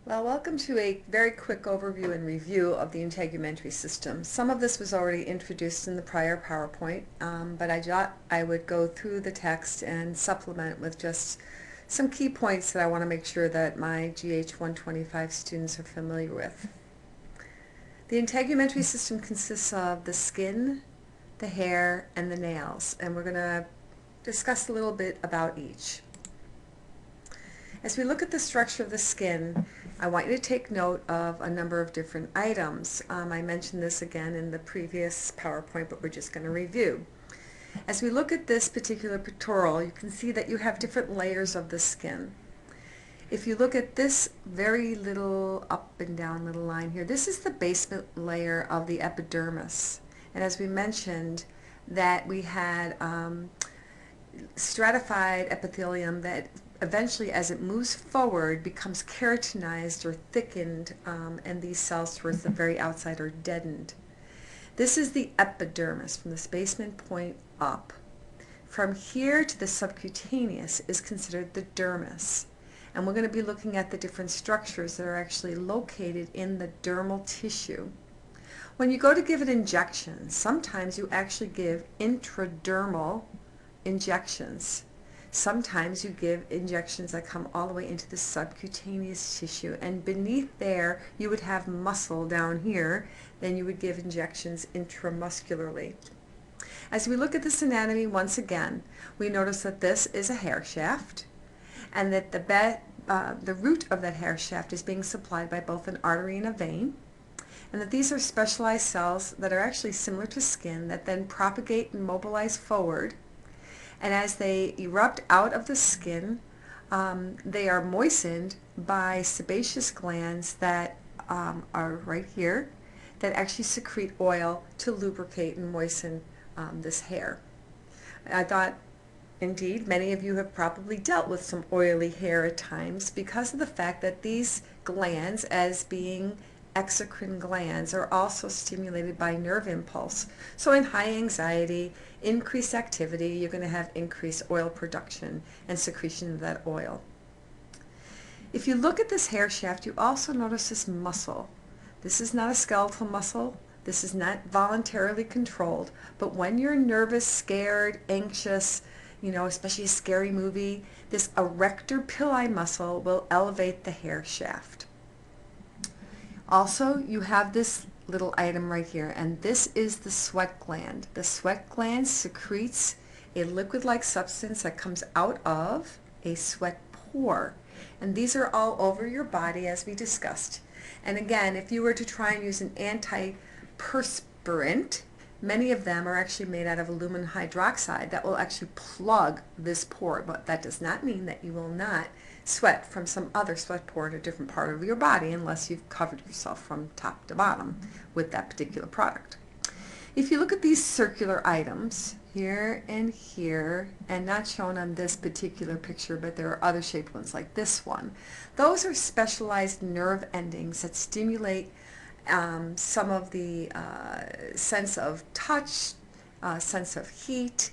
Well, welcome to a very quick overview and review of the Integumentary system. Some of this was already introduced in the prior PowerPoint, but I thought I would go through the text and supplement with just some key points that I want to make sure that my GH 125 students are familiar with. The Integumentary system consists of the skin, the hair, and the nails, and we're going to discuss a little bit about each. As we look at the structure of the skin, I want you to take note of a number of different items. I mentioned this again in the previous PowerPoint, but we're just going to review. As we look at this particular pictorial, you can see that you have different layers of the skin. If you look at this very little up and down little line here, this is the basement layer of the epidermis. And as we mentioned, that we had stratified epithelium that eventually, as it moves forward, becomes keratinized or thickened, and these cells towards the very outside are deadened. This is the epidermis from this basement point up. From here to the subcutaneous is considered the dermis. And we're going to be looking at the different structures that are actually located in the dermal tissue. When you go to give an injection, sometimes you actually give intradermal injections. Sometimes you give injections that come all the way into the subcutaneous tissue, and beneath there you would have muscle down here. Then you would give injections intramuscularly. As we look at this anatomy once again, we notice that this is a hair shaft, and that the root of that hair shaft is being supplied by both an artery and a vein, and that these are specialized cells that are actually similar to skin that then propagate and mobilize forward. And as they erupt out of the skin, they are moistened by sebaceous glands that are right here that actually secrete oil to lubricate and moisten this hair. I thought, indeed, many of you have probably dealt with some oily hair at times because of the fact that these glands, as being exocrine glands, are also stimulated by nerve impulse. So in high anxiety, increased activity, you're going to have increased oil production and secretion of that oil. If you look at this hair shaft, you also notice this muscle. This is not a skeletal muscle. This is not voluntarily controlled. But when you're nervous, scared, anxious, especially a scary movie, this erector pili muscle will elevate the hair shaft. Also, you have this little item right here, and this is the sweat gland. The sweat gland secretes a liquid-like substance that comes out of a sweat pore. And these are all over your body, as we discussed. And again, if you were to try and use an antiperspirant, many of them are actually made out of aluminum hydroxide that will actually plug this pore. But that does not mean that you will not sweat from some other sweat pore in a different part of your body unless you've covered yourself from top to bottom with that particular product. If you look at these circular items here, and not shown on this particular picture, but there are other shaped ones like this one, those are specialized nerve endings that stimulate some of the sense of touch, sense of heat,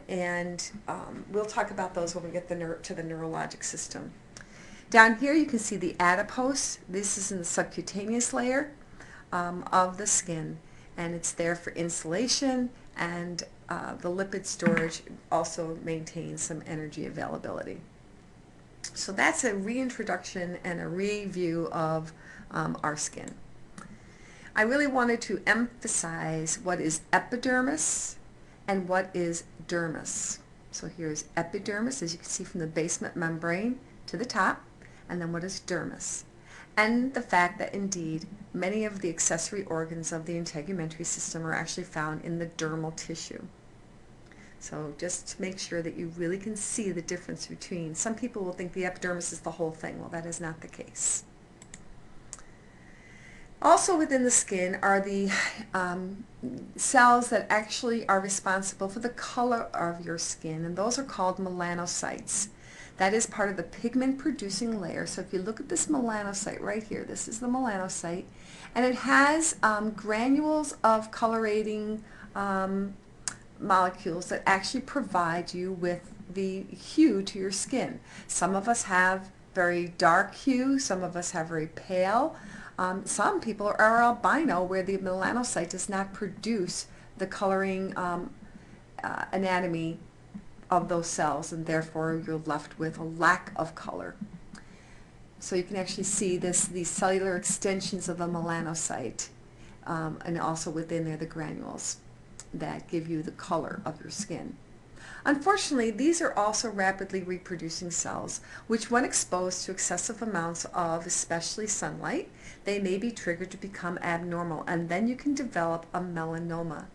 and we'll talk about those when we get to the neurologic system. Down here you can see the adipose. This is in the subcutaneous layer of the skin, and it's there for insulation, and the lipid storage also maintains some energy availability. So that's a reintroduction and a review of our skin. I really wanted to emphasize what is epidermis and what is dermis. So here's epidermis, as you can see, from the basement membrane to the top, and then what is dermis. And the fact that indeed many of the accessory organs of the integumentary system are actually found in the dermal tissue. So just to make sure that you really can see the difference between, some people will think the epidermis is the whole thing. Well, that is not the case. Also within the skin are the cells that actually are responsible for the color of your skin, and those are called melanocytes. That is part of the pigment producing layer. So if you look at this melanocyte right here, this is the melanocyte, and it has granules of colorating molecules that actually provide you with the hue to your skin. Some of us have very dark hue. Some of us have very pale. Some people are albino, where the melanocyte does not produce the coloring anatomy of those cells, and therefore you're left with a lack of color. So you can actually see these cellular extensions of the melanocyte, and also within there the granules that give you the color of your skin. Unfortunately, these are also rapidly reproducing cells, which when exposed to excessive amounts of especially sunlight, they may be triggered to become abnormal, and then you can develop a melanoma.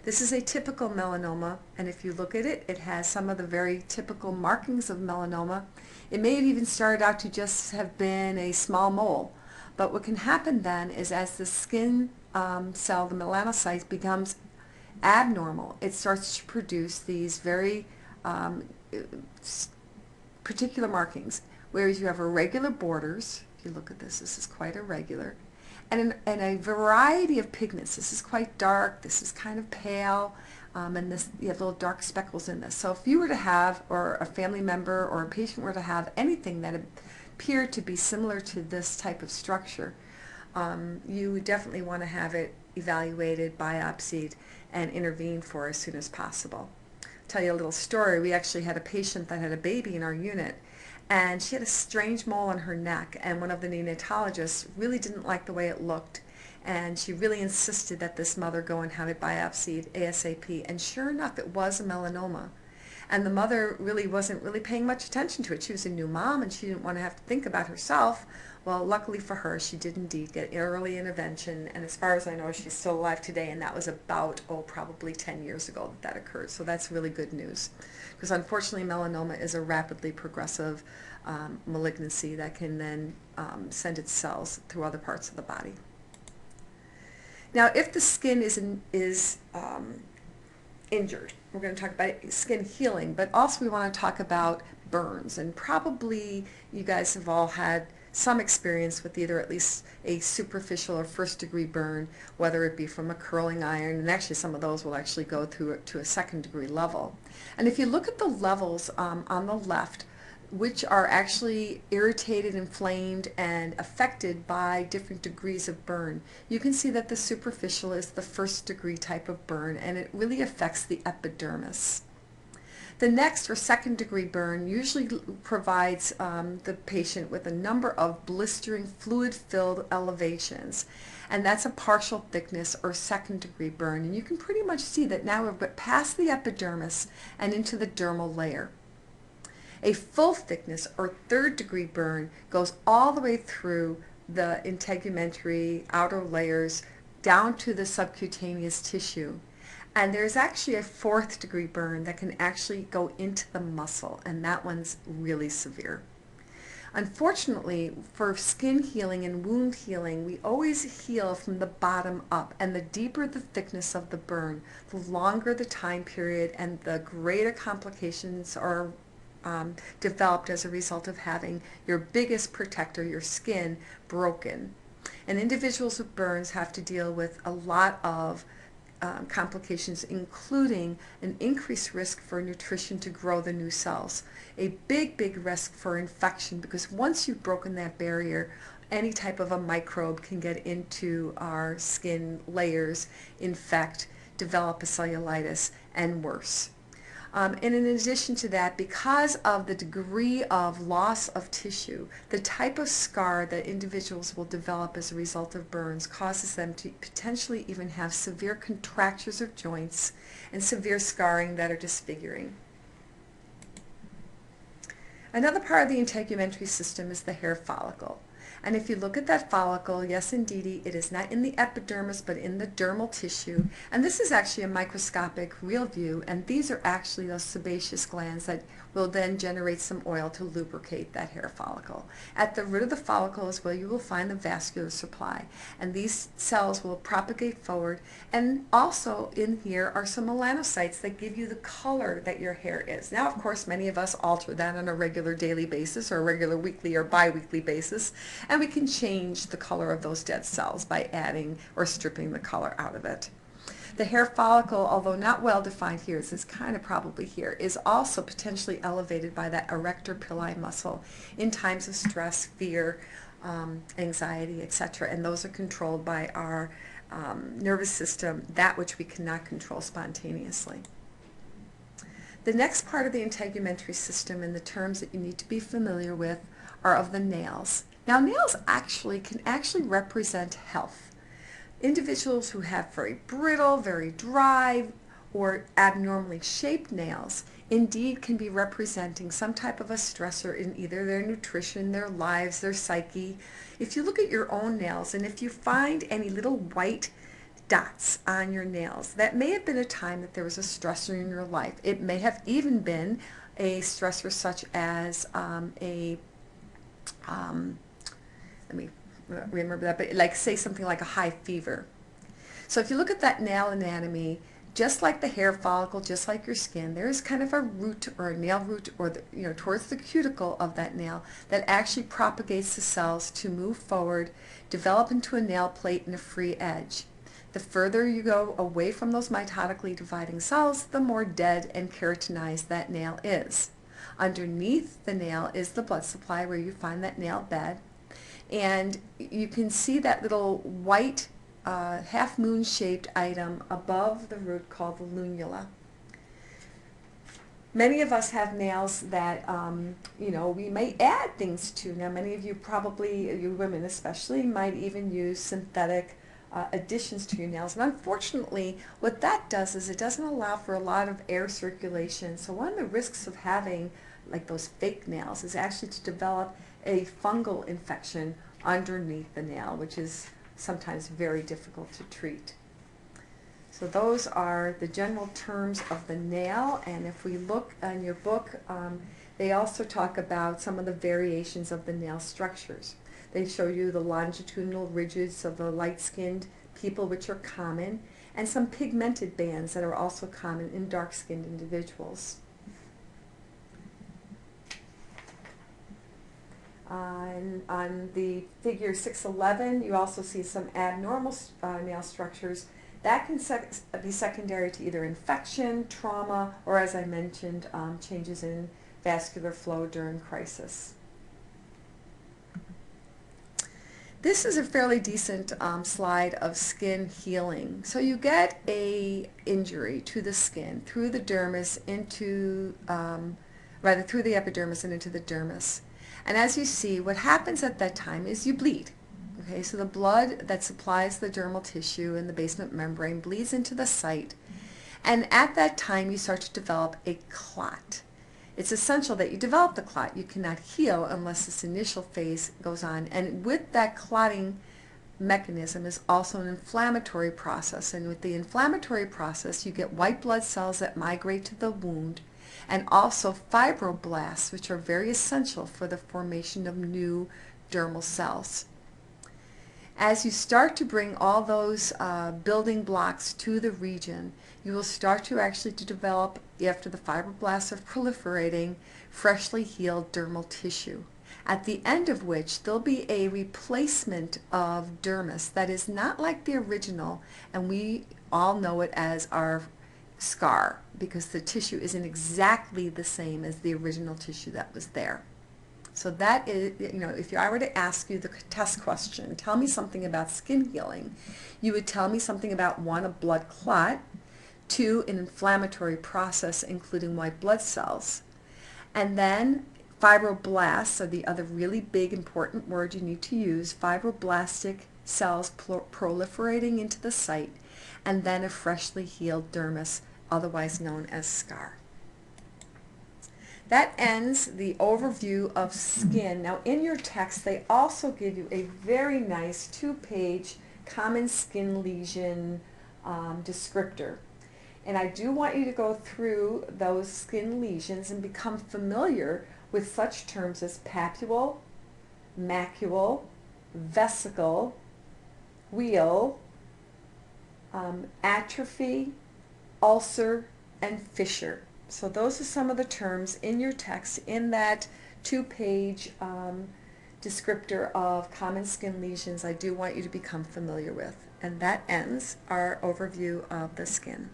This is a typical melanoma, and if you look at it, it has some of the very typical markings of melanoma. It may have even started out to just have been a small mole, but what can happen then is as the skin cell, the melanocyte, becomes abnormal, it starts to produce these very particular markings, whereas you have irregular borders. If you look at this, this is quite irregular, and a variety of pigments. This is quite dark, this is kind of pale, and this, you have little dark speckles in this. So if you were to have, or a family member or a patient were to have anything that appeared to be similar to this type of structure, you would definitely want to have it evaluated, biopsied, and intervened for as soon as possible. I'll tell you a little story. We actually had a patient that had a baby in our unit, and she had a strange mole on her neck, and one of the neonatologists really didn't like the way it looked, and she really insisted that this mother go and have it biopsied ASAP, and sure enough, it was a melanoma. And the mother really wasn't really paying much attention to it. She was a new mom, and she didn't want to have to think about herself. Well, luckily for her, she did indeed get early intervention, and as far as I know, she's still alive today, and that was about, probably 10 years ago that occurred. So that's really good news, because unfortunately melanoma is a rapidly progressive malignancy that can then send its cells through other parts of the body. Now, if the skin is injured, we're going to talk about skin healing, but also we want to talk about burns, and probably you guys have all had some experience with either at least a superficial or first-degree burn, whether it be from a curling iron, and actually some of those will actually go through to a second-degree level. And if you look at the levels on the left, which are actually irritated, inflamed, and affected by different degrees of burn, you can see that the superficial is the first-degree type of burn, and it really affects the epidermis. The next or second-degree burn usually provides the patient with a number of blistering fluid-filled elevations, and that's a partial thickness or second-degree burn. And you can pretty much see that now we're past the epidermis and into the dermal layer. A full thickness or third-degree burn goes all the way through the integumentary outer layers down to the subcutaneous tissue. And there's actually a fourth-degree burn that can actually go into the muscle, and that one's really severe. Unfortunately, for skin healing and wound healing, we always heal from the bottom up, and the deeper the thickness of the burn, the longer the time period and the greater complications are developed as a result of having your biggest protector, your skin, broken. And individuals with burns have to deal with a lot of complications, including an increased risk for nutrition to grow the new cells, a big risk for infection, because once you've broken that barrier, any type of a microbe can get into our skin layers, infect, develop a cellulitis, and worse. And in addition to that, because of the degree of loss of tissue, the type of scar that individuals will develop as a result of burns causes them to potentially even have severe contractures of joints and severe scarring that are disfiguring. Another part of the integumentary system is the hair follicle. And if you look at that follicle, yes indeedy, it is not in the epidermis but in the dermal tissue. And this is actually a microscopic real view, and these are actually those sebaceous glands that will then generate some oil to lubricate that hair follicle. At the root of the follicle is where you will find the vascular supply, and these cells will propagate forward, and also in here are some melanocytes that give you the color that your hair is. Now, of course, many of us alter that on a regular daily basis or a regular weekly or bi-weekly basis, and we can change the color of those dead cells by adding or stripping the color out of it. The hair follicle, although not well defined here, is kind of probably here, is also potentially elevated by that erector pili muscle in times of stress, fear, anxiety, etc. And those are controlled by our nervous system, that which we cannot control spontaneously. The next part of the integumentary system and the terms that you need to be familiar with are of the nails. Now, nails can actually represent health. Individuals who have very brittle, very dry, or abnormally shaped nails indeed can be representing some type of a stressor in either their nutrition, their lives, their psyche. If you look at your own nails and if you find any little white dots on your nails, that may have been a time that there was a stressor in your life. It may have even been a stressor such as let me remember that, but like say something like a high fever. So if you look at that nail anatomy, just like the hair follicle, just like your skin, there is kind of a root or a nail root or towards the cuticle of that nail that actually propagates the cells to move forward, develop into a nail plate and a free edge. The further you go away from those mitotically dividing cells, the more dead and keratinized that nail is. Underneath the nail is the blood supply where you find that nail bed. And you can see that little white half-moon shaped item above the root called the lunula. Many of us have nails that, we may add things to. Now, many of you probably, you women especially, might even use synthetic additions to your nails. And unfortunately, what that does is it doesn't allow for a lot of air circulation. So one of the risks of having like those fake nails is actually to develop a fungal infection underneath the nail, which is sometimes very difficult to treat. So those are the general terms of the nail, and if we look in your book, they also talk about some of the variations of the nail structures. They show you the longitudinal ridges of the light-skinned people, which are common, and some pigmented bands that are also common in dark-skinned individuals. On the figure 611, you also see some abnormal nail structures. That can be secondary to either infection, trauma, or as I mentioned, changes in vascular flow during crisis. This is a fairly decent slide of skin healing. So you get a injury to the skin through the dermis into, through the epidermis and into the dermis. And as you see, what happens at that time is you bleed. Okay, so the blood that supplies the dermal tissue and the basement membrane bleeds into the site. And at that time, you start to develop a clot. It's essential that you develop the clot. You cannot heal unless this initial phase goes on. And with that clotting mechanism is also an inflammatory process. And with the inflammatory process, you get white blood cells that migrate to the wound, and also fibroblasts, which are very essential for the formation of new dermal cells. As you start to bring all those building blocks to the region, you will start to actually develop, after the fibroblasts are proliferating, freshly healed dermal tissue, at the end of which there'll be a replacement of dermis that is not like the original, and we all know it as our scar, because the tissue isn't exactly the same as the original tissue that was there. So that is, if I were to ask you the test question, tell me something about skin healing, you would tell me something about 1, a blood clot, 2, an inflammatory process including white blood cells, and then fibroblasts are the other really big important word you need to use, fibroblastic cells proliferating into the site, and then a freshly healed dermis, otherwise known as scar. That ends the overview of skin. Now in your text they also give you a very nice 2-page common skin lesion descriptor. And I do want you to go through those skin lesions and become familiar with such terms as papule, macule, vesicle, wheal, atrophy, ulcer, and fissure. So those are some of the terms in your text in that 2-page descriptor of common skin lesions I do want you to become familiar with. And that ends our overview of the skin.